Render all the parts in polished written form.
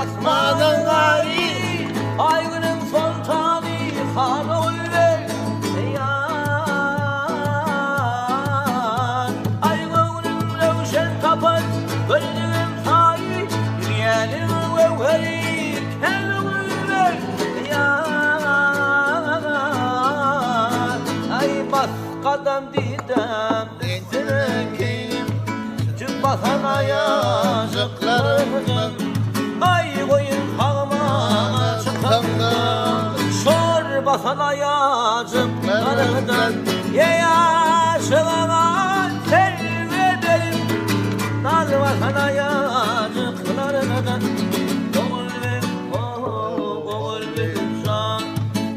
basmadan gari aygının sultanı han olur yan aygının revşen kapar gönlüm sahi dünyanın vevheri ken olur yan ay bas kadam didem destekeyim cübbasana yazıklarım ay koyun halma çıkanda şor basana yazıklarımdan ye yaşına sevmedim naz basana yazıklarımdan oğul ve oğul ve can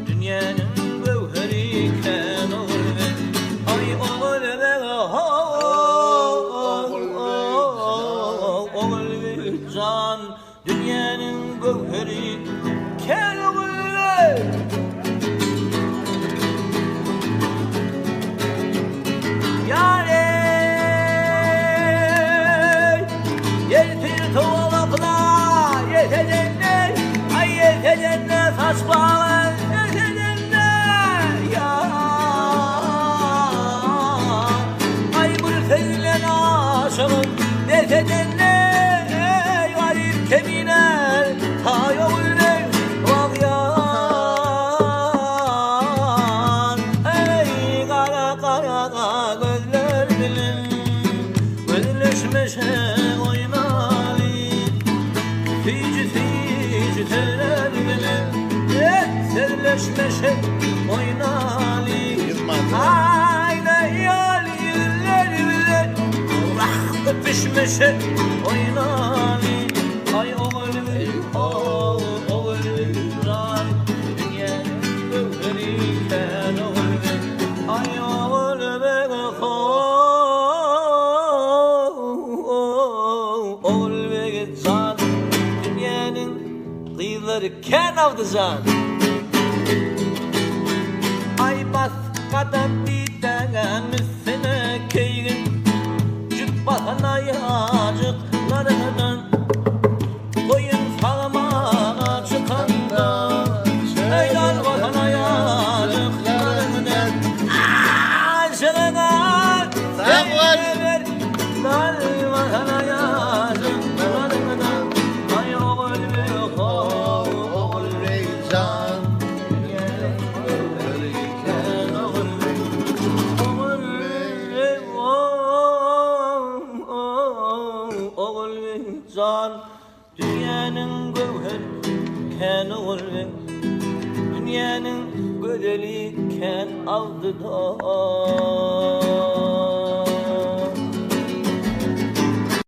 dünyanın gevheri ken oğul ve ay oğul ve oğul ve can dünyanın gevheri ken oğul yâre yetir tuğlakla yetecenne ay yetecenne saç bağlı yetecenne ya ay bülfeyle aşığım yetecenne garip kemine tayoğlu vagyan ey kara kara gözler bilin gözleşmeşe oynalı tici tici teler bilin serleşmeşe oynalı hayda yal yüller bile rahmı pişmeşe oynalı ay oğul ve oğul ve can dünyanın gevheri ken oğul ve ay oğul ve oğul ve can dünyanın kıyıları ken avdı can ay bas kadam didem üstüne keyin cübbasana yazıklarımdan koyun salmana çıkanda ey dal vatana yazıklarımdan aşığına sever dal vatana yazıklarımdan ay oğul ve oğul ve can dünyanın gevheri ken oğul ve oğul ve can dünyanın gevheri ken oğul ve dünyanın güzeli ken avdı da